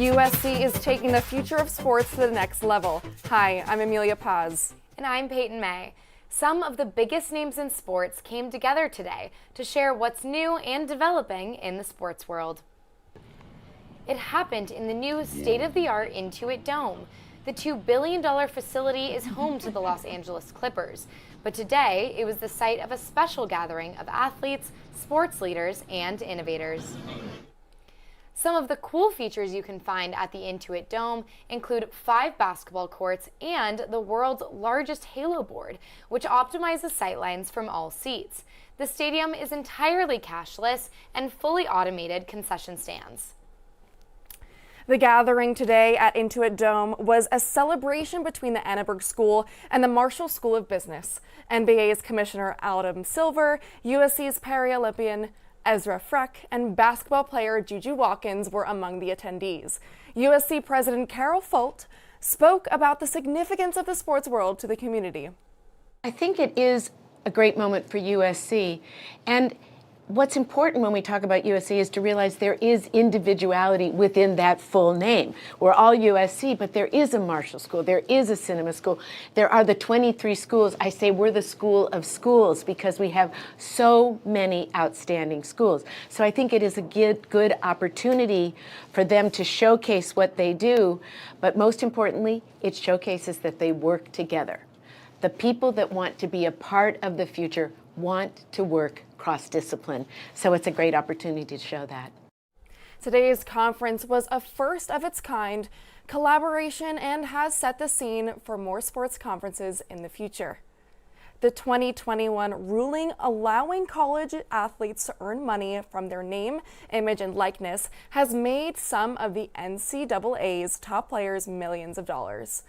USC is taking the future of sports to the next level. Hi, I'm Emilia Paz. And I'm Payton May. Some of the biggest names in sports came together today to share what's new and developing in the sports world. It happened in the new state-of-the-art Intuit Dome. The $2 billion facility is home to the Los Angeles Clippers. But today, it was the site of a special gathering of athletes, sports leaders, and innovators. Some of the cool features you can find at the Intuit Dome include 5 basketball courts and the world's largest halo board, which optimizes sightlines from all seats. The stadium is entirely cashless and fully automated concession stands. The gathering today at Intuit Dome was a celebration between the Annenberg School and the Marshall School of Business. NBA's Commissioner Adam Silver, USC's Paralympian Ezra Freck, and basketball player Juju Watkins were among the attendees. USC President Carol Folt spoke about the significance of the sports world to the community. I think it is a great moment for USC, and what's important when we talk about USC is to realize there is individuality within that full name. We're all USC, but there is a Marshall School, there is a cinema school, there are the 23 schools. I say we're the school of schools because we have so many outstanding schools. So I think it is a good opportunity for them to showcase what they do, but most importantly, it showcases that they work together. The people that want to be a part of the future want to work cross-discipline. So it's a great opportunity to show that. Today's conference was a first of its kind collaboration and has set the scene for more sports conferences in the future. The 2021 ruling allowing college athletes to earn money from their name, image, and likeness has made some of the NCAA's top players millions of dollars.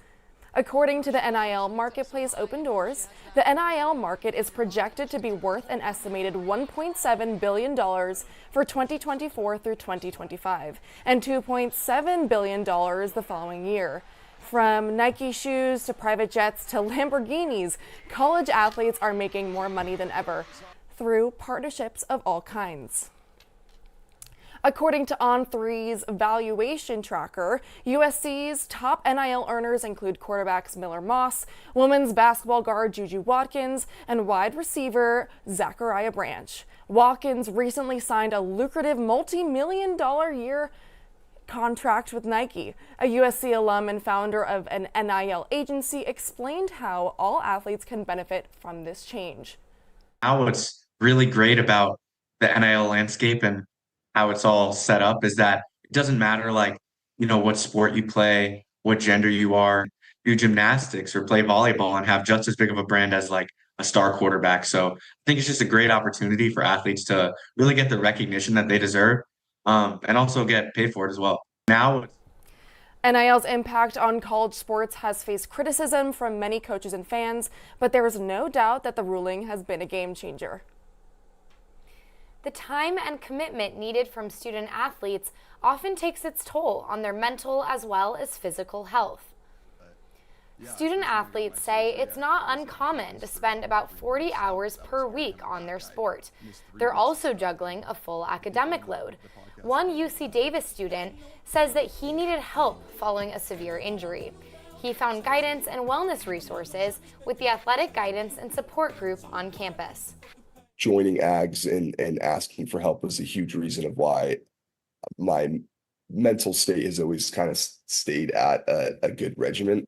According to the NIL marketplace Open Doors, the NIL market is projected to be worth an estimated $1.7 billion for 2024 through 2025 and $2.7 billion the following year. From Nike shoes to private jets to Lamborghinis, college athletes are making more money than ever through partnerships of all kinds. According to On3's valuation tracker, USC's top NIL earners include quarterbacks Miller Moss, women's basketball guard Juju Watkins, and wide receiver Zachariah Branch. Watkins recently signed a lucrative multi-million-dollar year contract with Nike. A USC alum and founder of an NIL agency explained how all athletes can benefit from this change. Now what's really great about the NIL landscape and how it's all set up is that it doesn't matter what sport you play, what gender you are, do gymnastics or play volleyball and have just as big of a brand as a star quarterback. So I think it's just a great opportunity for athletes to really get the recognition that they deserve and also get paid for it as well. Now, NIL's impact on college sports has faced criticism from many coaches and fans, but there is no doubt that the ruling has been a game changer. The time and commitment needed from student athletes often takes its toll on their mental as well as physical health. Student athletes say it's not uncommon to spend about 40 hours per week on their sport. They're also juggling a full academic load. One UC Davis student says that he needed help following a severe injury. He found guidance and wellness resources with the Athletic Guidance and Support Group on campus. Joining AGS and asking for help was a huge reason of why my mental state has always kind of stayed at a good regimen.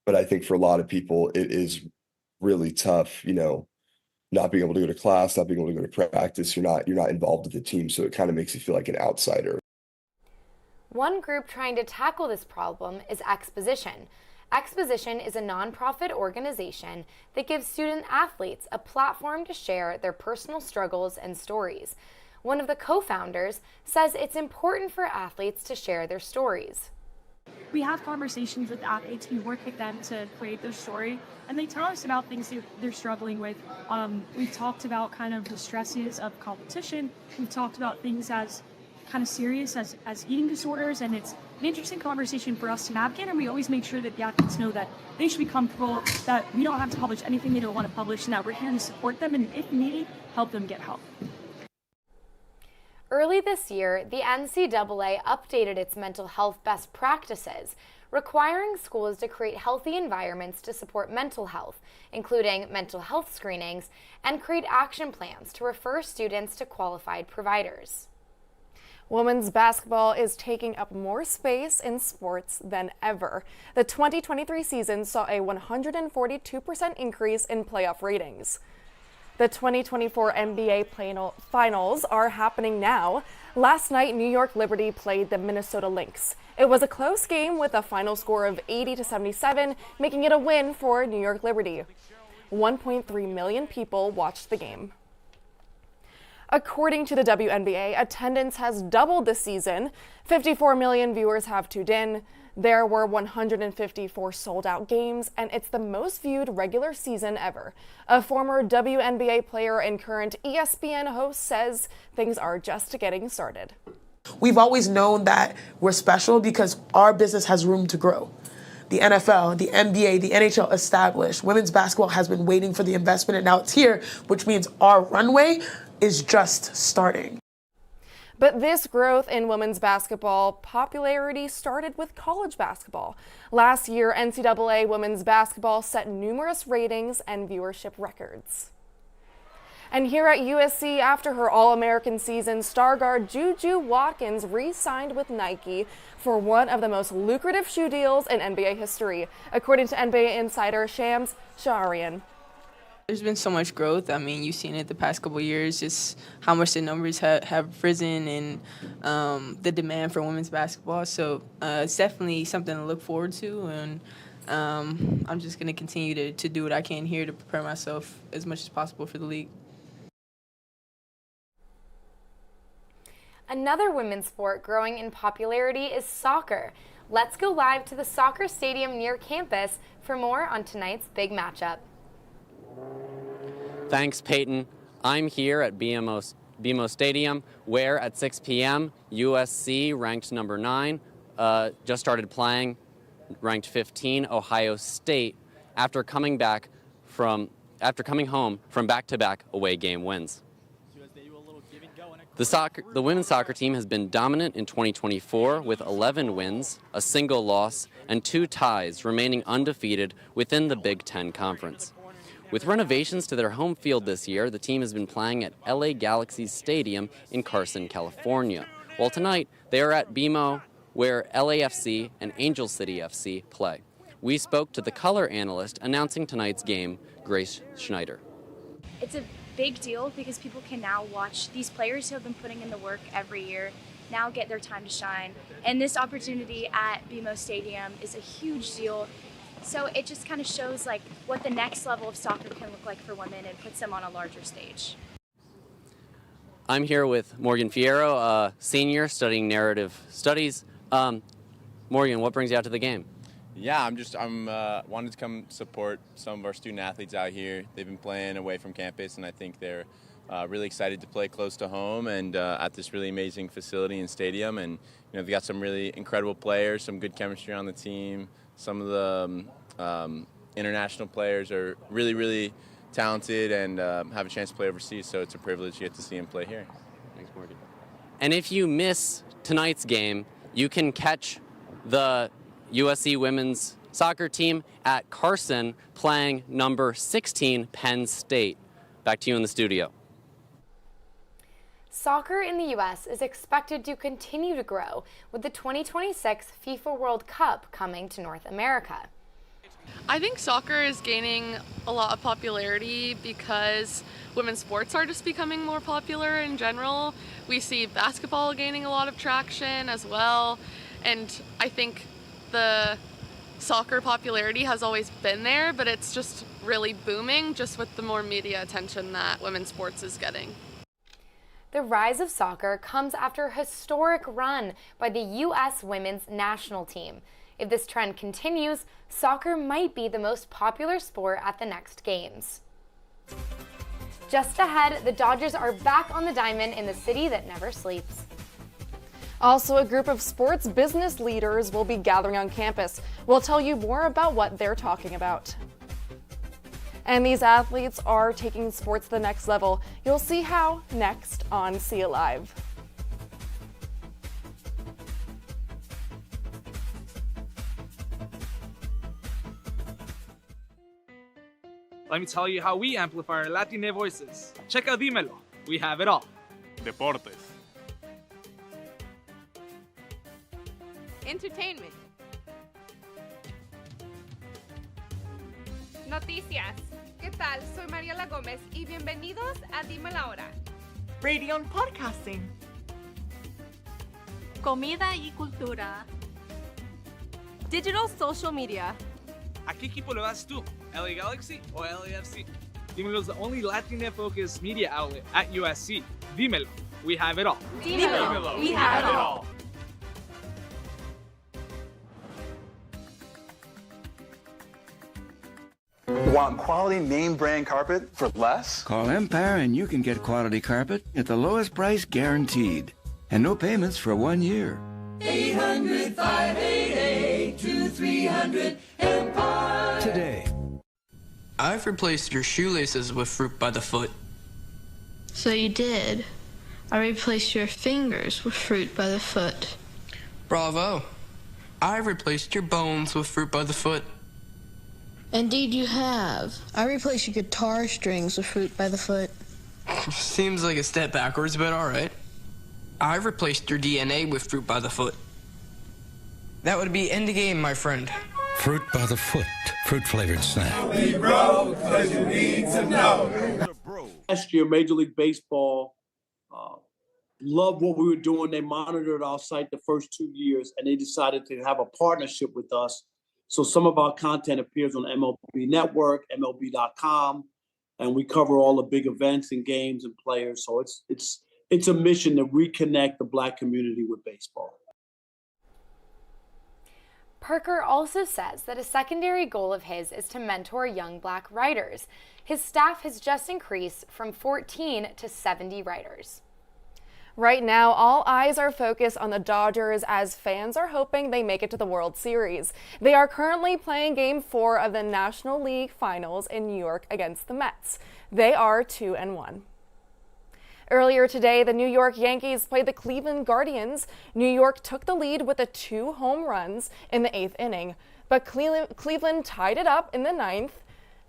But I think for a lot of people, it is really tough, not being able to go to class, not being able to go to practice. You're not involved with the team, so it kind of makes you feel like an outsider. One group trying to tackle this problem is Exposition. Exposition is a nonprofit organization that gives student athletes a platform to share their personal struggles and stories. One of the co-founders says it's important for athletes to share their stories. We have conversations with athletes, we work with them to create their story, and they tell us about things they're struggling with. We've talked about kind of the stresses of competition. We've talked about things as kind of serious as eating disorders, and it's an interesting conversation for us to navigate, and we always make sure that the athletes know that they should be comfortable, that we don't have to publish anything they don't want to publish, and that we're here to support them, and if needed, help them get help. Early this year, the NCAA updated its mental health best practices, requiring schools to create healthy environments to support mental health, including mental health screenings, and create action plans to refer students to qualified providers. Women's basketball is taking up more space in sports than ever. The 2023 season saw a 142% increase in playoff ratings. The 2024 NBA finals are happening now. Last night, New York Liberty played the Minnesota Lynx. It was a close game with a final score of 80-77, making it a win for New York Liberty. 1.3 million people watched the game. According to the WNBA, attendance has doubled this season. 54 million viewers have tuned in. There were 154 sold-out games, and it's the most viewed regular season ever. A former WNBA player and current ESPN host says things are just getting started. We've always known that we're special because our business has room to grow. The NFL, the NBA, the NHL established. Women's basketball has been waiting for the investment, and now it's here, which means our runway is just starting. But this growth in women's basketball popularity started with college basketball. Last year, NCAA women's basketball set numerous ratings and viewership records. And here at USC, after her All-American season, star guard Juju Watkins re-signed with Nike for one of the most lucrative shoe deals in NBA history, according to NBA insider Shams Charania. There's been so much growth. I mean, you've seen it the past couple of years, just how much the numbers have risen and the demand for women's basketball. So it's definitely something to look forward to, and I'm just going to continue to do what I can here to prepare myself as much as possible for the league. Another women's sport growing in popularity is soccer. Let's go live to the soccer stadium near campus for more on tonight's big matchup. Thanks, Payton. I'm here at BMO Stadium, where at 6 p.m. USC, ranked number 9, just started playing, ranked 15, Ohio State, after coming home from back-to-back away game wins. The women's soccer team has been dominant in 2024 with 11 wins, a single loss, and 2 ties, remaining undefeated within the Big Ten Conference. With renovations to their home field this year, the team has been playing at LA Galaxy Stadium in Carson, California. While tonight, they are at BMO, where LAFC and Angel City FC play. We spoke to the color analyst announcing tonight's game, Grace Schneider. It's a big deal because people can now watch these players who have been putting in the work every year now get their time to shine. And this opportunity at BMO Stadium is a huge deal. So it just kind of shows like what the next level of soccer can look like for women and puts them on a larger stage. I'm here with Morgan Fierro, a senior studying narrative studies. Morgan, what brings you out to the game? Yeah, I'm wanted to come support some of our student athletes out here. They've been playing away from campus, and I think they're really excited to play close to home and at this really amazing facility and stadium. And they've got some really incredible players, some good chemistry on the team. Some of the international players are really, really talented and have a chance to play overseas. So it's a privilege to get to see them play here. Thanks, Morgan. And if you miss tonight's game, you can catch the USC women's soccer team at Carson playing number 16 Penn State. Back to you in the studio. Soccer in the U.S. is expected to continue to grow with the 2026 FIFA World Cup coming to North America. I think soccer is gaining a lot of popularity because women's sports are just becoming more popular in general. We see basketball gaining a lot of traction as well, and I think the soccer popularity has always been there, but it's just really booming just with the more media attention that women's sports is getting. The rise of soccer comes after a historic run by the U.S. women's national team. If this trend continues, soccer might be the most popular sport at the next games. Just ahead, the Dodgers are back on the diamond in the city that never sleeps. Also, a group of sports business leaders will be gathering on campus. We'll tell you more about what they're talking about. And these athletes are taking sports to the next level. You'll see how next on See It Live. let me tell you how we amplify our Latina voices. Check out Dímelo. We have it all. Deportes. Entertainment. Noticias. ¿Qué tal? Soy Mariela Gómez y bienvenidos a Dime la Hora. Radio and Podcasting. Comida y cultura. Digital social media. ¿A qué equipo le vas tú? LA Galaxy o LAFC? Dímelo is the only Latina-focused media outlet at USC. Dímelo. We have it all. Dímelo. We have it all. Want quality name brand carpet for less? Call Empire and you can get quality carpet at the lowest price guaranteed. And no payments for 1 year. 800-588-2300 Empire. Today. I've replaced your shoelaces with fruit by the foot. So you did. I replaced your fingers with fruit by the foot. Bravo. I replaced your bones with fruit by the foot. Indeed you have. I replaced your guitar strings with fruit by the foot. Seems like a step backwards, but all right. I replaced your DNA with fruit by the foot. That would be end game, my friend. Fruit by the foot. Fruit-flavored snack. We grow 'cause you need to know. Last year, Major League Baseball loved what we were doing. They monitored our site the first 2 years, and they decided to have a partnership with us. So some of our content appears on MLB Network, MLB.com, and we cover all the big events and games and players. So it's a mission to reconnect the Black community with baseball. Parker also says that a secondary goal of his is to mentor young Black writers. His staff has just increased from 14 to 70 writers. Right now, all eyes are focused on the Dodgers as fans are hoping they make it to the World Series. They are currently playing Game 4 of the National League Finals in New York against the Mets. They are 2-1. Earlier today, the New York Yankees played the Cleveland Guardians. New York took the lead with the 2 home runs in the 8th inning, but Cleveland tied it up in the 9th,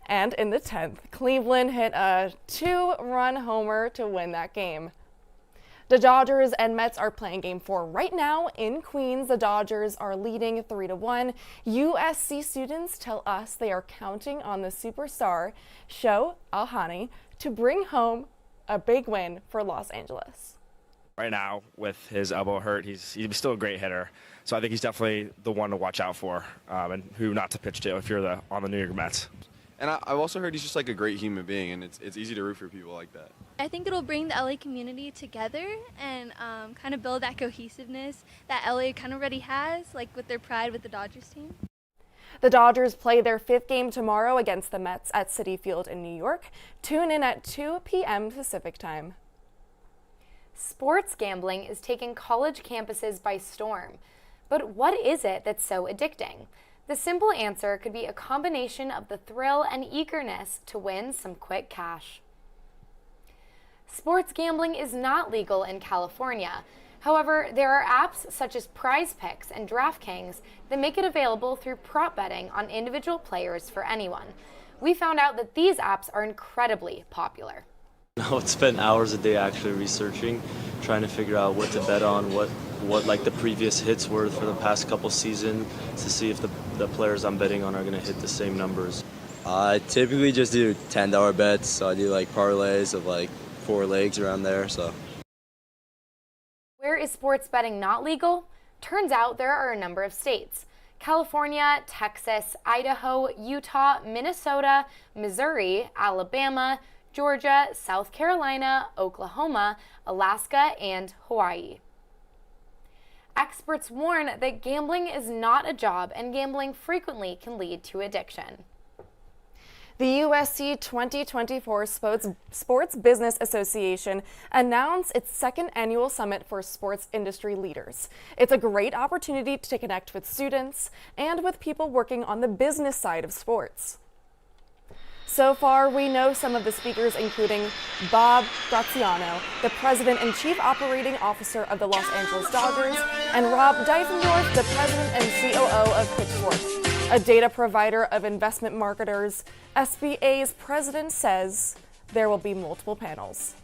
and in the 10th, Cleveland hit a 2-run homer to win that game. The Dodgers and Mets are playing Game 4 right now in Queens. The Dodgers are leading 3-1. USC students tell us they are counting on the superstar Sho Alhani to bring home a big win for Los Angeles. Right now, with his elbow hurt, he's still a great hitter. So I think he's definitely the one to watch out for and who not to pitch to if you're on the New York Mets. And I've also heard he's just like a great human being, and it's easy to root for people like that. I think it'll bring the LA community together and kind of build that cohesiveness that LA kind of already has, like with their pride with the Dodgers team. The Dodgers play their 5th game tomorrow against the Mets at Citi Field in New York. Tune in at 2 p.m. Pacific time. Sports gambling is taking college campuses by storm. But what is it that's so addicting? The simple answer could be a combination of the thrill and eagerness to win some quick cash. Sports gambling is not legal in California. However, there are apps such as Prize Picks and DraftKings that make it available through prop betting on individual players for anyone. We found out that these apps are incredibly popular. I would spend hours a day actually researching, trying to figure out what to bet on, what like the previous hits were for the past couple seasons to see if the players I'm betting on are going to hit the same numbers. I typically just do $10 bets, so I do like parlays of like 4 legs around there. So. Where is sports betting not legal? Turns out there are a number of states. California, Texas, Idaho, Utah, Minnesota, Missouri, Alabama, Georgia, South Carolina, Oklahoma, Alaska, and Hawaii. Experts warn that gambling is not a job and gambling frequently can lead to addiction. The USC 2024 Sports Business Association announced its 2nd annual summit for sports industry leaders. It's a great opportunity to connect with students and with people working on the business side of sports. So far, we know some of the speakers, including Bob Graziano, the President and Chief Operating Officer of the Los Angeles Dodgers, and Rob Dyfendorf, the President and COO of Pitchfork. A data provider of investment marketers, SBA's president says there will be multiple panels.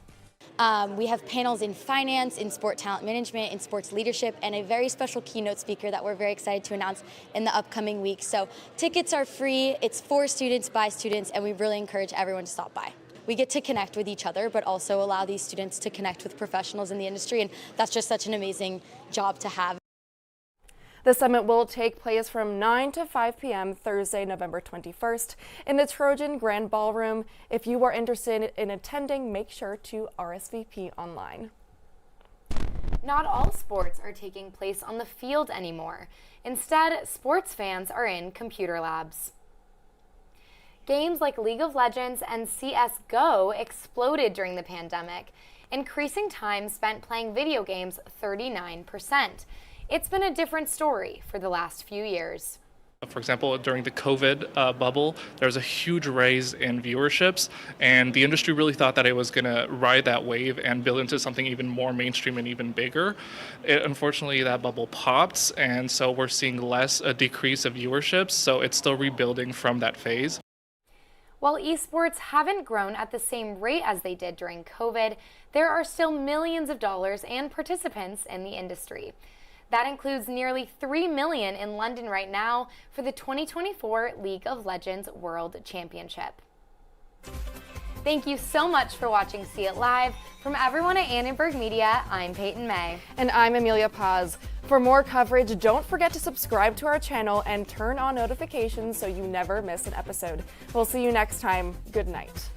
We have panels in finance, in sport talent management, in sports leadership, and a very special keynote speaker that we're very excited to announce in the upcoming weeks. So tickets are free, it's for students, by students, and we really encourage everyone to stop by. We get to connect with each other, but also allow these students to connect with professionals in the industry, and that's just such an amazing job to have. The summit will take place from 9 to 5 p.m. Thursday, November 21st in the Trojan Grand Ballroom. If you are interested in attending, make sure to RSVP online. Not all sports are taking place on the field anymore. Instead, sports fans are in computer labs. Games like League of Legends and CS:GO exploded during the pandemic, increasing time spent playing video games 39%. It's been a different story for the last few years. For example, during the COVID bubble, there was a huge raise in viewerships, and the industry really thought that it was going to ride that wave and build into something even more mainstream and even bigger. Unfortunately, that bubble popped, and so we're seeing a decrease of viewerships, so it's still rebuilding from that phase. While esports haven't grown at the same rate as they did during COVID, there are still millions of dollars and participants in the industry. That includes nearly 3 million in London right now for the 2024 League of Legends World Championship. Thank you so much for watching See It Live. From everyone at Annenberg Media, I'm Payton May. And I'm Emilia Paz. For more coverage, don't forget to subscribe to our channel and turn on notifications so you never miss an episode. We'll see you next time. Good night.